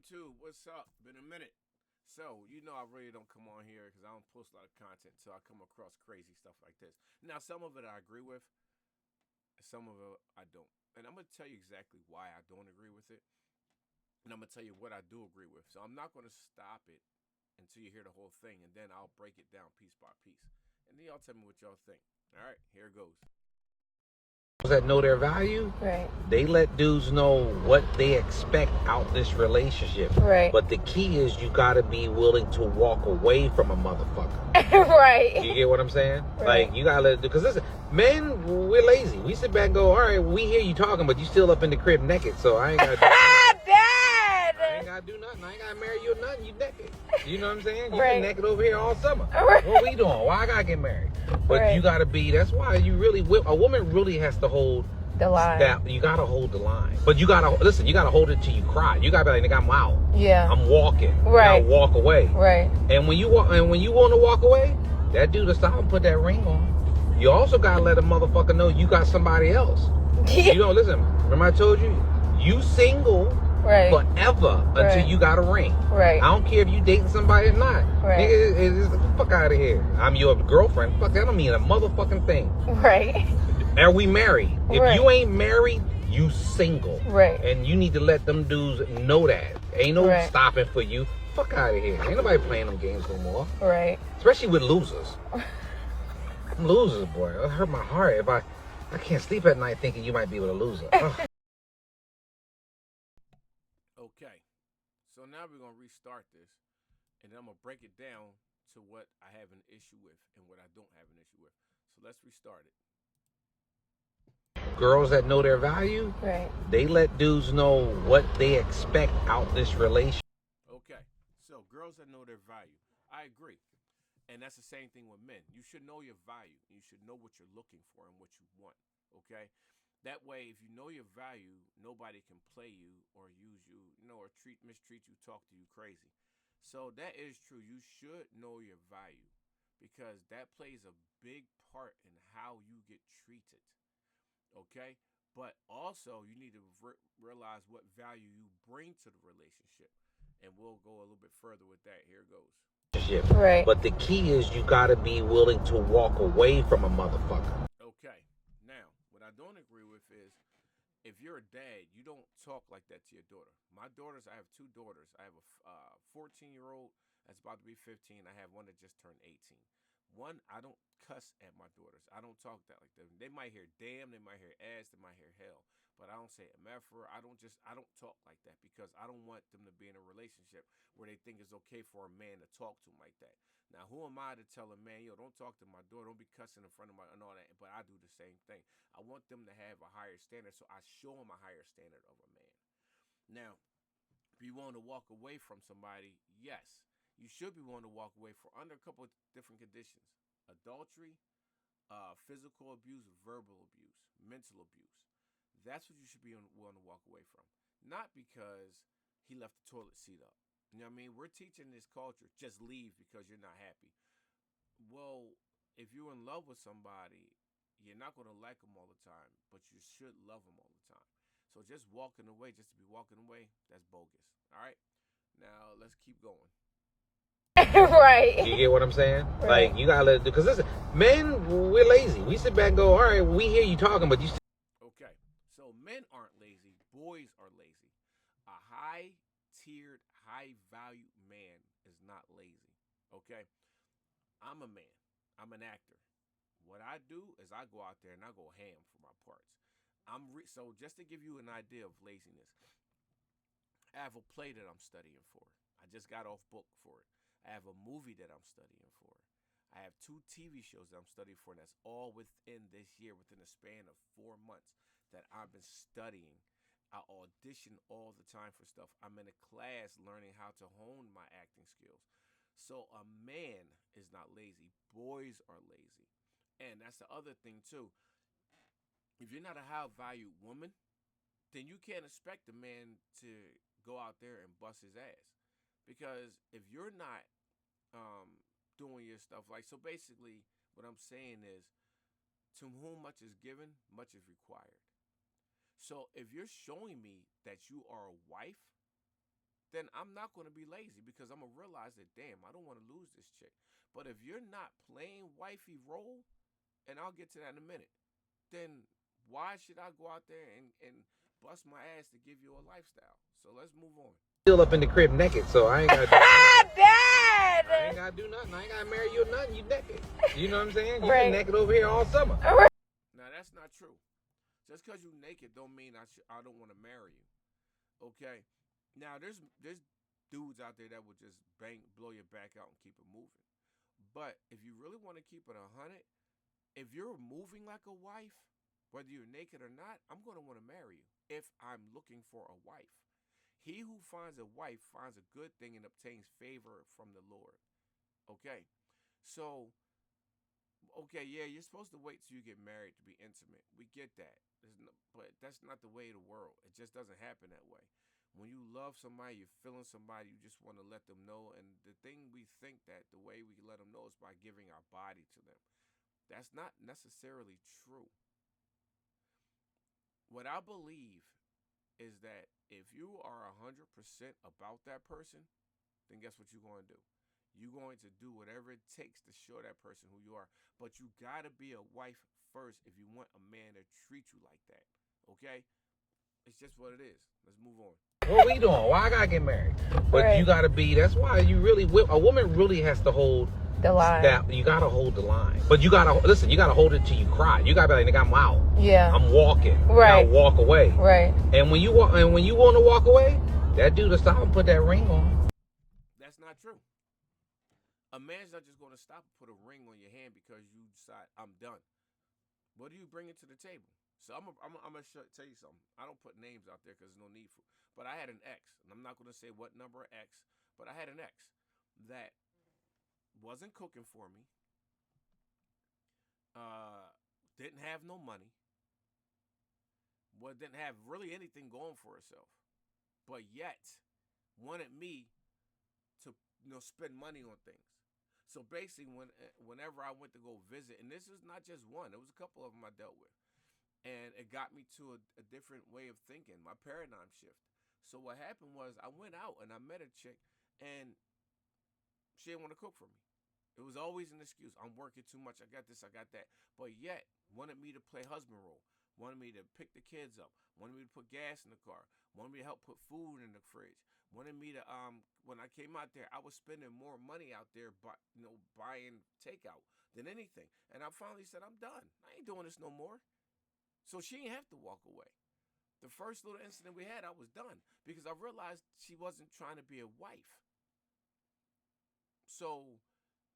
YouTube, what's up? Been a minute. So, I really don't come on here because I don't post a lot of content until I come across crazy stuff like this. Now, some of it I agree with, some of it I don't. And I'm going to tell you exactly why I don't agree with it. And I'm going to tell you what I do agree with. So, I'm not going to stop it until you hear the whole thing. And then I'll break it down piece by piece. And then y'all tell me what y'all think. All right, here it goes. That know their value, Right. they let dudes know what they expect out this relationship. Right. But the key is you gotta be willing to walk away from a motherfucker. Right. You get what I'm saying? Right. Like you gotta let, because listen, men, we're lazy. We sit back and go, all right, we hear you talking, but you still up in the crib naked, so I ain't gotta do nothing. Dad. I ain't gotta do nothing. I ain't gotta marry you or nothing. You naked. You know what I'm saying? You Right. been naked over here all summer. Right. What we doing? Why I gotta get married? But Right. you gotta be. That's why you really. A woman really has to hold The line. that. You gotta hold the line. But you gotta listen. You gotta hold it till you cry. You gotta be like, nigga, I'm out. Yeah. I'm walking. Right. You gotta walk away. Right. And when you walk, and when you want to walk away, that dude will stop and put that ring on. You also gotta let a motherfucker know you got somebody else. You know, listen. Remember I told you, you single Right. forever until Right. you got a ring. Right. I don't care if you dating somebody or not. Right. Nigga, get the fuck out of here. I'm your girlfriend. Fuck, that don't mean a motherfucking thing. Right. Are we married? If Right. you ain't married, you single. Right. And you need to let them dudes know that. Ain't no Right. stopping for you. Fuck out of here. Ain't nobody playing them games no more. Right. Especially with losers. Losers, boy. It hurt my heart if I can't sleep at night thinking you might be with a loser. Ugh. Okay, so now we're going to restart this, and then I'm going to break it down to what I have an issue with and what I don't have an issue with. So let's restart it. Girls that know their value, Right. they let dudes know what they expect out this relationship. Okay, so girls that know their value. I agree. And that's the same thing with men. You should know your value. You should know what you're looking for and what you want. Okay? That way, if you know your value, nobody can play you or use you, or mistreat you, talk to you crazy. So that is true. You should know your value because that plays a big part in how you get treated. Okay? But also, you need to realize what value you bring to the relationship. And we'll go a little bit further with that. Here it goes. Right. But the key is you gotta be willing to walk away from a motherfucker. Okay. Now, what I don't agree with is if you're a dad, you don't talk like that to your daughter. My daughters, I have two daughters. I have a 14-year-old that's about to be 15. I have one that just turned 18. One, I don't cuss at my daughters. I don't talk that like them. They might hear damn, they might hear ass, they might hear hell. But I don't say MF or I don't talk like that because I don't want them to be in a relationship where they think it's okay for a man to talk to them like that. Now, who am I to tell a man, yo, don't talk to my daughter, don't be cussing in front of my and all that. But I do the same thing. I want them to have a higher standard, so I show them a higher standard of a man. Now, if you want to walk away from somebody, yes, you should be willing to walk away for under a couple of different conditions: adultery, physical abuse, verbal abuse, mental abuse. That's what you should be willing to walk away from. Not because he left the toilet seat up. You know what I mean? We're teaching this culture, just leave because you're not happy. Well, if you're in love with somebody, you're not going to like them all the time, but you should love them all the time. So just walking away, just to be walking away, that's bogus. All right? Now, let's keep going. Right. You get what I'm saying? Right. Like you gotta let, because listen, men, we're lazy. We sit back and go, all right, we hear you talking, but you still. Okay, so men aren't lazy, boys are lazy. A high-tiered, high-value man is not lazy. Okay, I'm a man. I'm an actor. What I do is I go out there and I go ham for my parts. So just to give you an idea of laziness, I have a play that I'm studying for. I just got off book for it. I have a movie that I'm studying for. I have 2 TV shows that I'm studying for, and that's all within this year, within a span of 4 months that I've been studying. I audition all the time for stuff. I'm in a class learning how to hone my acting skills. So a man is not lazy. Boys are lazy. And that's the other thing too. If you're not a high value woman, then you can't expect a man to go out there and bust his ass. Because if you're not doing your stuff, like, so basically what I'm saying is, to whom much is given, much is required. So if you're showing me that you are a wife, then I'm not going to be lazy because I'm going to realize that, damn, I don't want to lose this chick. But if you're not playing wifey role, and I'll get to that in a minute, then why should I go out there and bust my ass to give you a lifestyle? So let's move on. Still up in the crib naked, so I ain't got to do nothing. Dad! I ain't got to do nothing. I ain't got to marry you or nothing. You naked. You know what I'm saying? You Right. been naked over here all summer. Now, that's not true. Just because you're naked don't mean I don't want to marry you. Okay? Now, there's dudes out there that will just blow your back out and keep it moving. But if you really want to keep it 100, if you're moving like a wife, whether you're naked or not, I'm going to want to marry you if I'm looking for a wife. He who finds a wife finds a good thing and obtains favor from the Lord. Okay? So, okay, yeah, you're supposed to wait till you get married to be intimate. We get that. But that's not the way of the world. It just doesn't happen that way. When you love somebody, you're feeling somebody, you just want to let them know. And the thing we think that the way we let them know is by giving our body to them. That's not necessarily true. What I believe is that if you are 100% about that person, then guess what you're going to do? You're going to do whatever it takes to show that person who you are. But you got to be a wife first if you want a man to treat you like that. Okay? It's just what it is. Let's move on. What we doing? Why I gotta get married? But Right. you gotta be. That's why you really. A woman really has to hold The line. that. You gotta hold the line. But you gotta listen. You gotta hold it till you cry. You gotta be like, nigga, I'm out. Yeah. I'm walking. Right. You gotta walk away. Right. And when you walk, and when you want to walk away, that dude will stop and put that ring on. That's not true. A man's not just going to stop and put a ring on your hand because you decide, I'm done. What do you bring it to the table? So I'm going to tell you something. I don't put names out there because there's no need for. But I had an ex, and I'm not going to say what number of ex, but I had an ex that wasn't cooking for me, didn't have no money, didn't have really anything going for herself, but yet wanted me to spend money on things. So basically, whenever I went to go visit, and this is not just one, it was a couple of them I dealt with. And it got me to a different way of thinking, my paradigm shift. So what happened was I went out and I met a chick, and she didn't want to cook for me. It was always an excuse. I'm working too much. I got this, I got that. But yet, wanted me to play husband role. Wanted me to pick the kids up. Wanted me to put gas in the car. Wanted me to help put food in the fridge. Wanted me to, when I came out there, I was spending more money out there, buying takeout than anything. And I finally said, I'm done. I ain't doing this no more. So she didn't have to walk away. The first little incident we had, I was done because I realized she wasn't trying to be a wife. So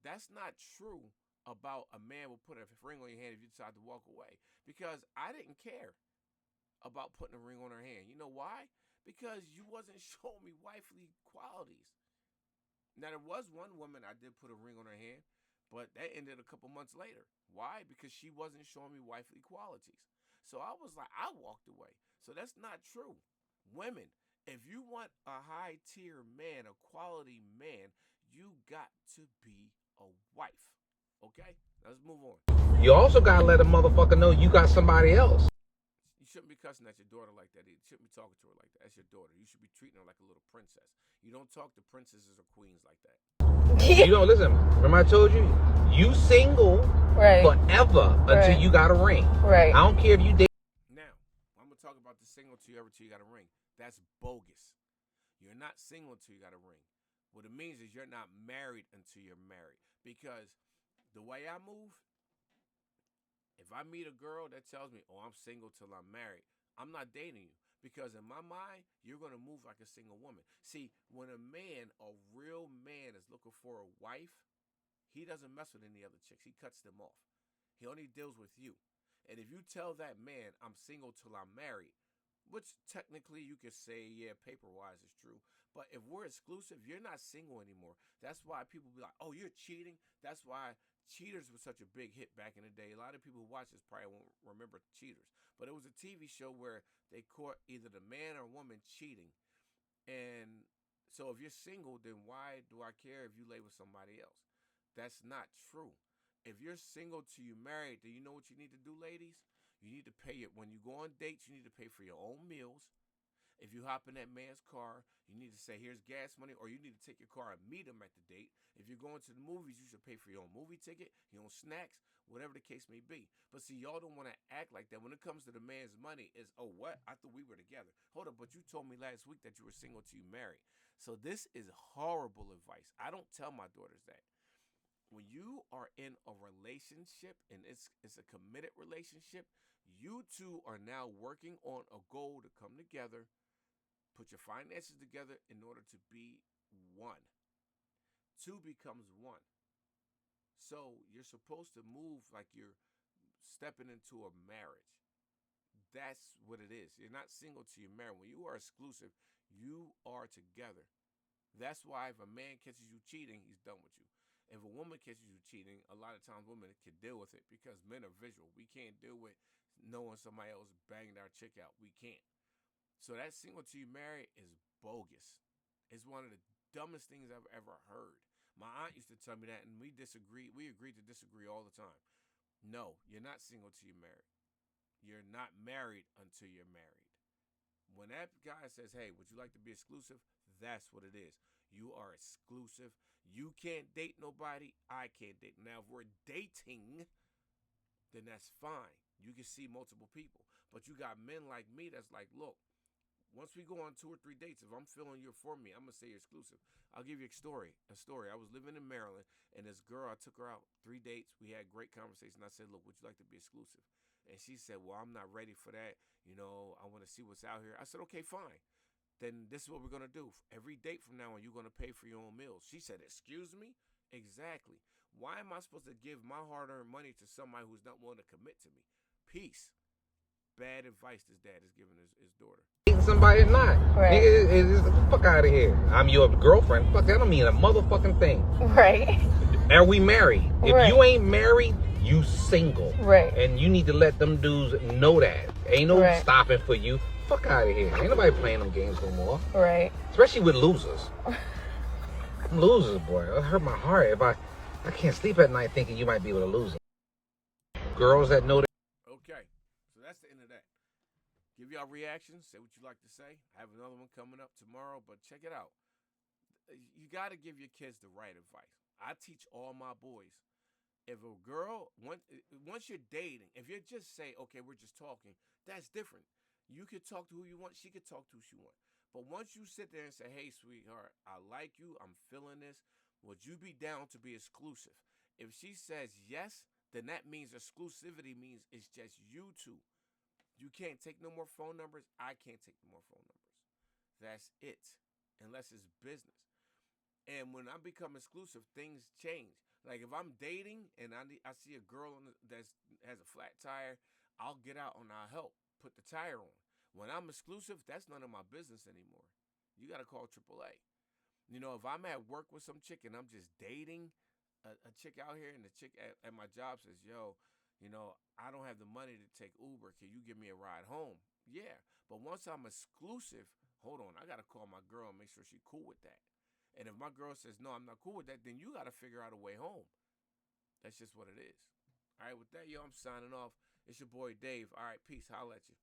that's not true about a man will put a ring on your hand if you decide to walk away, because I didn't care about putting a ring on her hand. You know why? Because you wasn't showing me wifely qualities. Now, there was one woman I did put a ring on her hand, but that ended a couple months later. Why? Because she wasn't showing me wifely qualities. So I was like, I walked away. So that's not true. Women, if you want a high tier man, a quality man, you got to be a wife. Okay? Let's move on. You also gotta let a motherfucker know you got somebody else. You shouldn't be cussing at your daughter like that either. You shouldn't be talking to her like that. That's your daughter. You should be treating her like a little princess. You don't talk to princesses or queens like that. You don't listen. Remember I told you, you single Right. forever until Right. you got a ring. Right. I don't care if you date. Now, I'm going to talk about the single till you got a ring. That's bogus. You're not single until you got a ring. What it means is you're not married until you're married. Because the way I move, if I meet a girl that tells me, oh, I'm single till I'm married, I'm not dating you. Because in my mind, you're going to move like a single woman. See, when a real man is looking for a wife, he doesn't mess with any other chicks. He cuts them off. He only deals with you. And if you tell that man, I'm single till I'm married, which technically you could say, yeah, paper-wise is true. But if we're exclusive, you're not single anymore. That's why people be like, oh, you're cheating. That's why Cheaters was such a big hit back in the day. A lot of people who watch this probably won't remember Cheaters. But it was a TV show where they caught either the man or woman cheating. And so if you're single, then why do I care if you lay with somebody else? That's not true. If you're single till you're married, do you know what you need to do, ladies? You need to pay it. When you go on dates, you need to pay for your own meals. If you hop in that man's car, you need to say, here's gas money, or you need to take your car and meet him at the date. If you're going to the movies, you should pay for your own movie ticket, your own snacks, whatever the case may be. But see, y'all don't want to act like that. When it comes to the man's money, it's, oh, what? I thought we were together. Hold up, but you told me last week that you were single till you married. So this is horrible advice. I don't tell my daughters that. When you are in a relationship and it's a committed relationship, you two are now working on a goal to come together, put your finances together in order to be one. Two becomes one. So you're supposed to move like you're stepping into a marriage. That's what it is. You're not single till you're married. When you are exclusive, you are together. That's why if a man catches you cheating, he's done with you. If a woman catches you cheating, a lot of times women can deal with it because men are visual. We can't deal with knowing somebody else banged our chick out. We can't. So that single till you marry is bogus. It's one of the dumbest things I've ever heard. My aunt used to tell me that, and we disagreed. We agreed to disagree all the time. No, you're not single till you're married. You're not married until you're married. When that guy says, hey, would you like to be exclusive? That's what it is. You are exclusive. You can't date nobody. I can't date. Now, if we're dating, then that's fine. You can see multiple people. But you got men like me that's like, look, once we go on 2 or 3 dates, if I'm feeling you're for me, I'm going to say you're exclusive. I'll give you a story. I was living in Maryland, and this girl, I took her out 3 dates. We had great conversation. I said, look, would you like to be exclusive? And she said, well, I'm not ready for that. You know, I want to see what's out here. I said, okay, fine. Then this is what we're going to do. Every date from now on, you're going to pay for your own meals. She said, excuse me? Exactly. Why am I supposed to give my hard-earned money to somebody who's not willing to commit to me? Peace. Bad advice this dad is giving his daughter. Somebody or not. Right. Nigga, the fuck out of here. I'm your girlfriend. Fuck, that don't mean a motherfucking thing. Right. Are we married? If Right. you ain't married, you single. Right. And you need to let them dudes know that. Ain't no Right. stopping for you. Fuck out of here. Ain't nobody playing them games no more. Right. Especially with losers. Losers, boy. It hurt my heart. If I can't sleep at night thinking you might be with a loser. Girls that know that. Okay, so that's the end of that. Give y'all reactions. Say what you like to say. I have another one coming up tomorrow, but check it out. You got to give your kids the right advice. I teach all my boys. If a girl, once you're dating, if you just say, okay, we're just talking, that's different. You could talk to who you want. She could talk to who she wants. But once you sit there and say, hey, sweetheart, I like you. I'm feeling this. Would you be down to be exclusive? If she says yes, then that means exclusivity means it's just you two. You can't take no more phone numbers. I can't take no more phone numbers. That's it. Unless it's business. And when I become exclusive, things change. Like if I'm dating and I see a girl that has a flat tire, I'll get out and I'll help put the tire on. When I'm exclusive, that's none of my business anymore. You got to call AAA. You know, if I'm at work with some chick and I'm just dating a chick out here and the chick at my job says, yo, you know, I don't have the money to take Uber. Can you give me a ride home? Yeah. But once I'm exclusive, hold on, I got to call my girl and make sure she's cool with that. And if my girl says, no, I'm not cool with that, then you got to figure out a way home. That's just what it is. All right, with that, yo, I'm signing off. It's your boy Dave. All right, peace. Holla at you.